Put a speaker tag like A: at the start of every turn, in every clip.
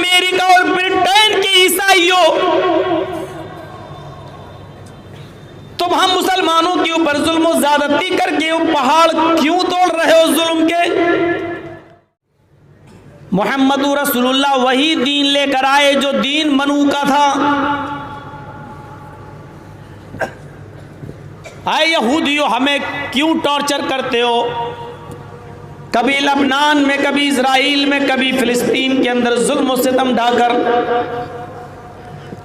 A: America और Britain के ईसाइयों, तुम हम मुसलमानों के ऊपर जुल्म और ज्यादती करके वो पहाड़ क्यों तोड़ रहे हो जुल्म के? मोहम्मद रसूलुल्लाह वही दीन लेकर आए जो दीन मनु का था। आए यहूदियों, हमें क्यों टॉर्चर करते हो? कभी लबनान में, कभी इजराइल में, कभी फिलिस्तीन के अंदर जुल्म सितम ढाकर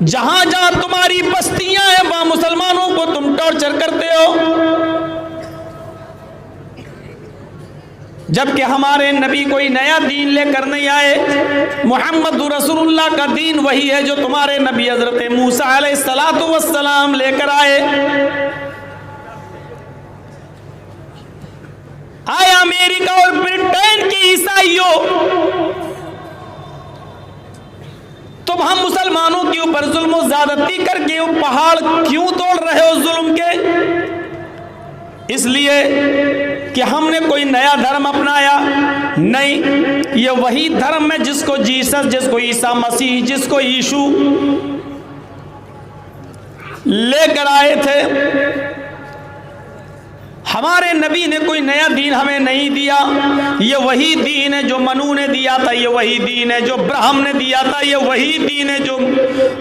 A: जहां जहां तुम्हारी बस्तियां हैं वहां मुसलमानों को तुम टॉर्चर करते हो, जबकि हमारे नबी कोई नया दीन लेकर नहीं आए। मोहम्मद रसूलुल्लाह का दीन वही है जो तुम्हारे नबी हजरत मूसा अलैहिस्सलातु वस्सलाम लेकर आए। आए अमेरिका और ब्रिटेन के ईसाइयों, तुम हम मुसलमानों के ऊपर जुल्म और ज्यादती करके वो पहाड़ क्यों तोड़ रहे हो जुल्म के? इसलिए कि हमने कोई नया धर्म अपनाया नहीं, ये वही धर्म है जिसको जीसस, जिसको ईसा मसीह, जिसको यीशु लेकर आए थे। हमारे नबी ने कोई नया दीन हमें नहीं दिया। ये वही दीन है जो मनु ने दिया था, ये वही दीन है जो अब्राहम ने दिया था, ये वही दीन है जो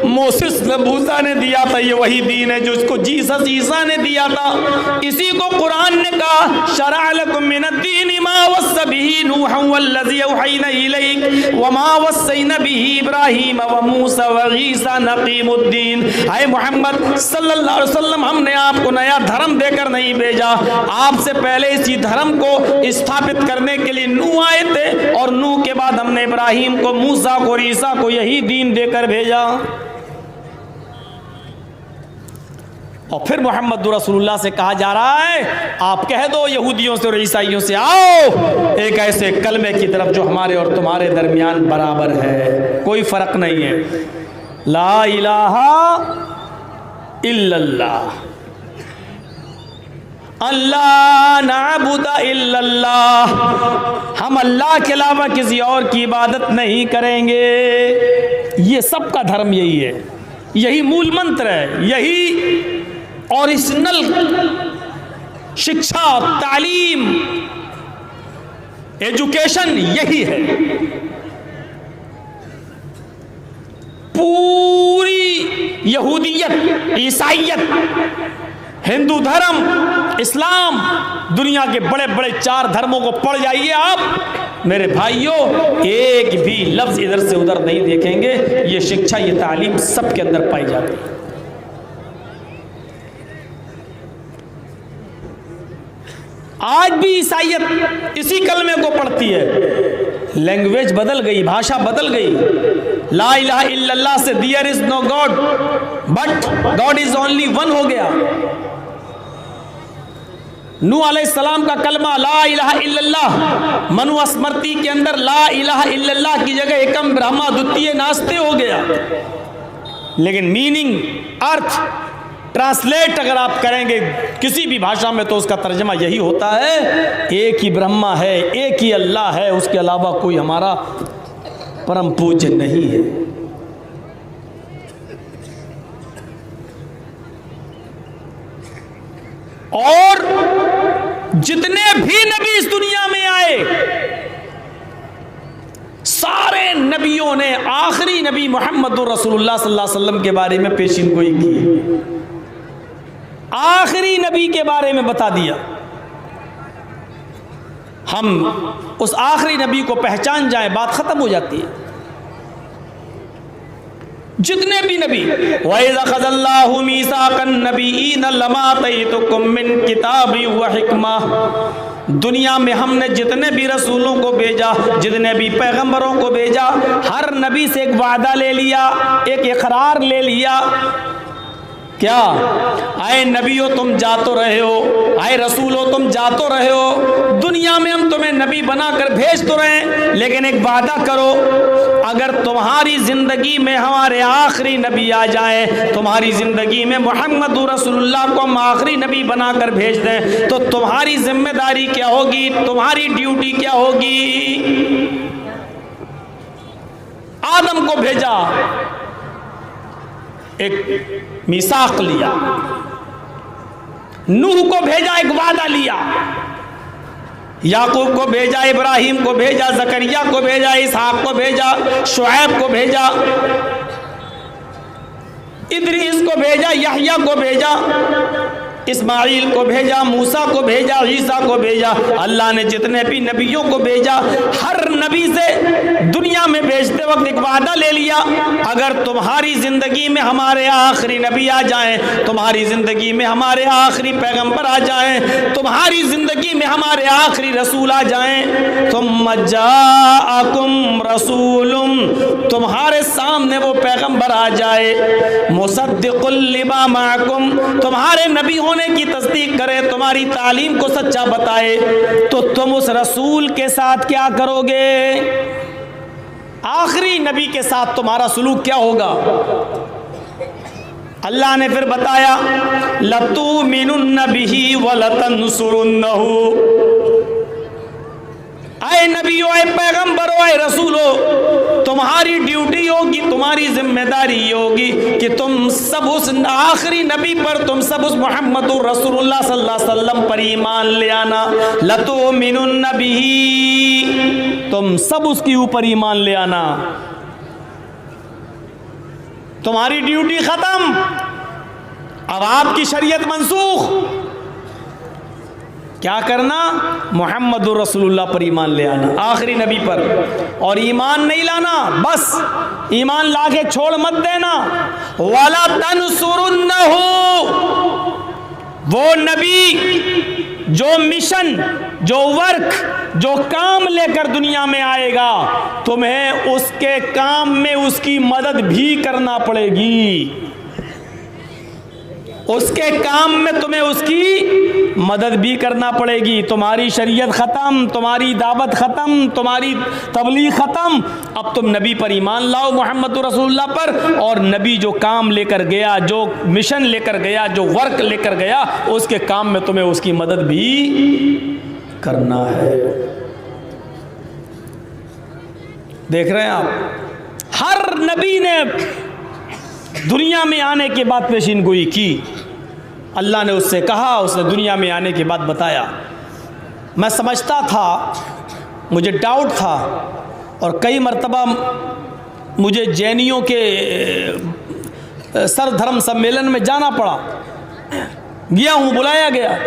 A: मोसेस मूसा ने दिया था, ये वही दीन है जो इसको जीसस ईसा ने दिया था। इसी को कुरान ने कहा, शरअ लकुम मिनद्दीन मा वस्सा बिही नूहन वल्लज़ी औहयना इलैक वमा वस्सैना बिही इब्राहीम व मूसा व ईसा नक़ीमुद्दीन। आए मोहम्मद सल्लल्लाहु अलैहि वसल्लम, हमने आपको नया धर्म देकर नहीं भेजा। आपसे पहले इसी धर्म को स्थापित करने के लिए नूह आए थे, और नूह के बाद हमने इब्राहीम को, मूसा को, ईसा को यही दीन देकर भेजा। और फिर मोहम्मद रसूलुल्लाह से कहा जा रहा है, आप कह दो यहूदियों से और ईसाइयों से, आओ एक ऐसे कलमे की तरफ जो हमारे और तुम्हारे दरमियान बराबर है, कोई फर्क नहीं है। ला इलाहा इल्लल्लाह, अल्लाह नाबुदा इल्लल्लाह, हम अल्लाह के अलावा किसी और की इबादत नहीं करेंगे। ये सबका धर्म यही है, यही मूल मंत्र है, यही ओरिजिनल शिक्षा, तालीम, एजुकेशन यही है। पूरी यहूदियत, ईसाइयत, हिंदू धर्म, इस्लाम, दुनिया के बड़े बड़े 4 धर्मों को पढ़ जाइए आप मेरे भाइयों, एक भी लफ्ज इधर से उधर नहीं देखेंगे। ये शिक्षा, ये तालीम सबके अंदर पाई जाती है। आज भी ईसाइयत इसी कलमे को पढ़ती है। लैंग्वेज बदल गई, भाषा बदल गई। ला इलाहा इल्लल्लाह से there is no God but God is only one हो गया। नूह अलैहिस्सलाम का कलमा ला इलाहा इल्लल्लाह, मनु स्मृति के अंदर ला इलाहा इल्लल्लाह की जगह एकम ब्रह्मा द्वितीय नास्ते हो गया। लेकिन मीनिंग, अर्थ, ट्रांसलेट अगर आप करेंगे किसी भी भाषा में तो उसका तर्जमा यही होता है, एक ही ब्रह्मा है, एक ही अल्लाह है, उसके अलावा कोई हमारा परम पूज्य नहीं है। और जितने भी नबी इस दुनिया में आए, सारे नबियों ने आखिरी नबी मोहम्मद रसूलुल्लाह सल्लल्लाहु अलैहि वसल्लम के बारे में पेशिनगोई की, आखिरी नबी के बारे में बता दिया। हम उस आखिरी नबी को पहचान जाए, बात खत्म हो जाती है। जितने भी नबी, वइज़ अख़ज़ल्लाहु मीसाक़न नबिय्यीन लमा आतैतुकुम मिन किताबि व हिकमा, दुनिया में हमने जितने भी रसूलों को भेजा, जितने भी पैगंबरों को भेजा, हर नबी से एक वादा ले लिया, एक इकरार ले लिया। क्या? आए नबियों तुम जा तो रहे हो, आए रसूलों तुम जा तो रहे हो, दुनिया में हम तुम्हें नबी बनाकर भेज तो रहे हैं, लेकिन एक वादा करो, अगर तुम्हारी जिंदगी में हमारे आखिरी नबी आ जाए, तुम्हारी जिंदगी में मोहम्मद रसूलुल्लाह को हम आखिरी नबी बनाकर भेज दें, तो तुम्हारी जिम्मेदारी क्या होगी, तुम्हारी ड्यूटी क्या होगी? आप आदम को भेजा, एक मीसाक लिया, नूह को भेजा, एक वादा लिया, याकूब को भेजा, इब्राहिम को भेजा, जकरिया को भेजा, इसहाक को भेजा, शुएब को भेजा, इद्रीस को भेजा, यहया को भेजा, इस्माइल को भेजा, मूसा को भेजा, ईसा को भेजा। अल्लाह ने जितने भी नबियों को भेजा, हर नबी से दुनिया में भेजते वक्त एक वादा ले लिया, अगर तुम्हारी ज़िंदगी में हमारे आखिरी नबी आ जाएं, तुम्हारी ज़िंदगी में हमारे आखिरी पैगंबर आ जाएं, तुम्हारी ज़िंदगी में हमारे आखिरी रसूल आ जाएं, तुम जाअकुम रसूलुम, तुम्हारे सामने वो पैगंबर आ जाए, मुसद्दिकुल लिमा माअकुम, तुम्हारे नबी होने की तस्दीक करे, तुम्हारी तालीम को सच्चा बताए, तो तुम उस रसूल के साथ क्या करोगे? आखिरी नबी के साथ तुम्हारा सुलूक क्या होगा? अल्लाह ने फिर बताया, लतुमिनुन्न बिही व लतंसुरुन्नहु, आए नबियों, आए पैगंबरों, आए रसूलों, तुम्हारी ड्यूटी होगी, तुम्हारी जिम्मेदारी होगी कि तुम सब उस आखिरी नबी पर, तुम सब उस मुहम्मदुर रसूलुल्लाह सल्लल्लाहु अलैहि वसल्लम पर ईमान ले आना। लतुमिनुन्न बिही, तुम सब उसके ऊपर ईमान ले आना। तुम्हारी ड्यूटी खत्म, अब आपकी शरीयत मंसूख। क्या करना? मुहम्मदुर रसूलुल्लाह पर ईमान ले आना, आखिरी नबी पर। और ईमान नहीं लाना, बस ईमान लाके छोड़ मत देना। वाला तनसुरुन्नहु, वो नबी जो मिशन, जो वर्क, जो काम लेकर दुनिया में आएगा, तुम्हें उसके काम में उसकी मदद भी करना पड़ेगी। उसके काम में तुम्हें उसकी मदद भी करना पड़ेगी। तुम्हारी शरीयत ख़त्म, तुम्हारी दावत ख़त्म, तुम्हारी तबलीग ख़त्म, अब तुम नबी पर ईमान लाओ, मोहम्मद रसूलुल्लाह पर। और नबी जो काम लेकर गया, जो मिशन लेकर गया, जो वर्क लेकर गया, उसके काम में तुम्हें उसकी मदद भी करना है। देख रहे हैं आप, हर नबी ने दुनिया में आने के बाद पेशीनगोई की। अल्लाह ने उससे कहा, उसने दुनिया में आने के बाद बताया। मैं समझता था, मुझे डाउट था, और कई मर्तबा मुझे जैनियों के सरधर्म सम्मेलन में जाना पड़ा, गया हूँ, बुलाया गया,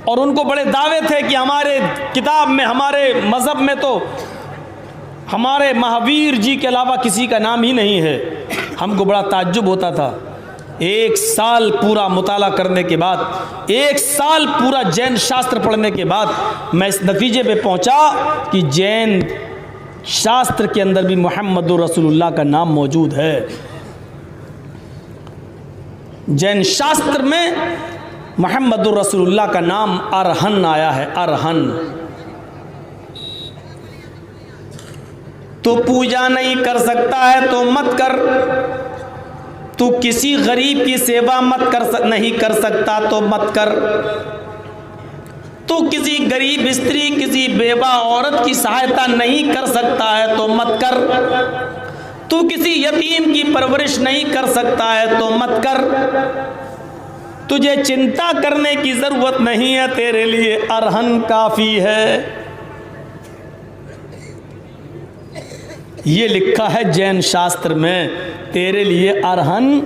A: और उनको बड़े दावे थे कि हमारे किताब में, हमारे मज़हब में तो हमारे महावीर जी के अलावा किसी का नाम ही नहीं है। हमको बड़ा ताज्जुब होता था। एक साल पूरा मुताला करने के बाद, एक साल पूरा जैन शास्त्र पढ़ने के बाद मैं इस नतीजे पे पहुंचा कि जैन शास्त्र के अंदर भी मुहम्मदुर रसूलुल्लाह का नाम मौजूद है। जैन शास्त्र में मुहम्मदुर रसूलुल्लाह का नाम अरहन आया है, अरहन। तू पूजा नहीं कर सकता है तो मत कर, तू किसी गरीब की सेवा नहीं कर सकता तो मत कर, तू किसी गरीब स्त्री, किसी बेवा औरत की सहायता नहीं कर सकता है तो मत कर, तू किसी यतीम की परवरिश नहीं कर सकता है तो मत कर, तुझे चिंता करने की ज़रूरत नहीं है, तेरे लिए अरहन काफ़ी है। ये लिखा है जैन शास्त्र में, तेरे लिए अरहन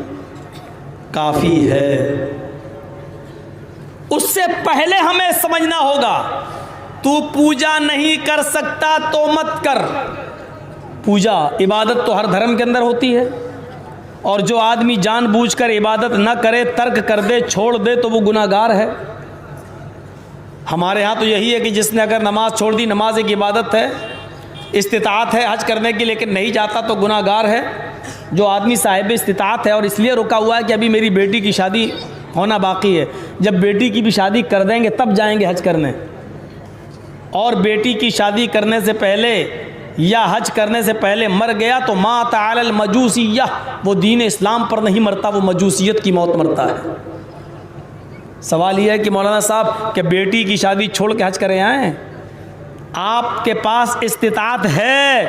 A: काफ़ी है। उससे पहले हमें समझना होगा, तू पूजा नहीं कर सकता तो मत कर। पूजा, इबादत तो हर धर्म के अंदर होती है, और जो आदमी जानबूझकर इबादत न करे, तर्क कर दे, छोड़ दे, तो वो गुनाहगार है। हमारे यहाँ तो यही है कि जिसने अगर नमाज छोड़ दी, नमाज एक इबादत है, इस्तिताअत है हज करने की, लेकिन नहीं जाता तो गुनाहगार है। जो आदमी साहिब इस्तिताअत है और इसलिए रुका हुआ है कि अभी मेरी बेटी की शादी होना बाकी है, जब बेटी की भी शादी कर देंगे तब जाएंगे हज करने। और बेटी की शादी करने से पहले या हज करने से पहले मर गया तो मात अलल मजूसिया, वो दीन इस्लाम पर नहीं मरता, वो मजूसियत की मौत मरता है। सवाल यह है कि मौलाना साहब कि बेटी की शादी छोड़ के हज करे आए, आपके पास इस्तिताअत है,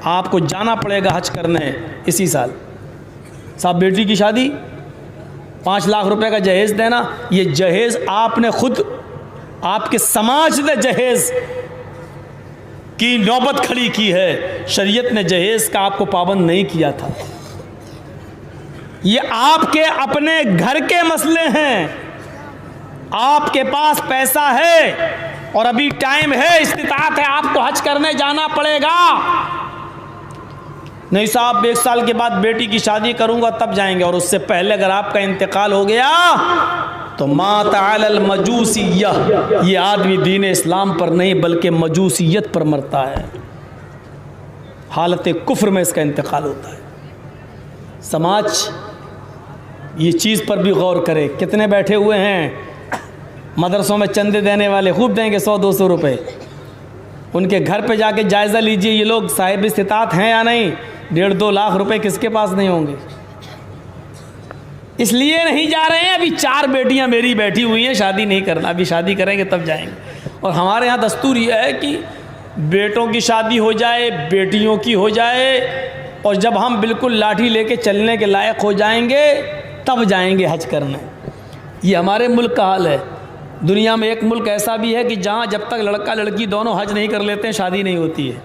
A: आपको जाना पड़ेगा हज करने इसी साल। साहब बेटी की शादी 5 लाख रुपए का जहेज़ देना, ये जहेज़ आपने खुद, आपके समाज ने जहेज़ की नौबत खड़ी की है, शरीयत ने जहेज़ का आपको पाबंद नहीं किया था। ये आपके अपने घर के मसले हैं। आपके पास पैसा है और अभी टाइम है, इस्तिताअत है, आपको हज करने जाना पड़ेगा। नहीं साहब 1 साल के बाद बेटी की शादी करूंगा तब जाएंगे, और उससे पहले अगर आपका इंतकाल हो गया तो माता अलल मजूसिय्या, ये आदमी दीन इस्लाम पर नहीं बल्कि मजूसियत पर मरता है, हालत कुफ्र में इसका इंतकाल होता है। समाज ये चीज़ पर भी गौर करे। कितने बैठे हुए हैं मदरसों में चंदे देने वाले, खूब देंगे 100-200 रुपये। उनके घर पे जाके जायज़ा लीजिए ये लोग साहिब इस्तिताअत हैं या नहीं। 1.5-2 लाख रुपए किसके पास नहीं होंगे। इसलिए नहीं जा रहे हैं। अभी 4 बेटियां मेरी बैठी हुई हैं, शादी नहीं करना, अभी शादी करेंगे तब जाएंगे। और हमारे यहाँ दस्तूर यह है कि बेटों की शादी हो जाए, बेटियों की हो जाए, और जब हम बिल्कुल लाठी लेके चलने के लायक हो जाएंगे तब जाएंगे हज करने। ये हमारे मुल्क का हाल है। दुनिया में एक मुल्क ऐसा भी है कि जहाँ जब तक लड़का लड़की दोनों हज नहीं कर लेते हैं शादी नहीं होती है।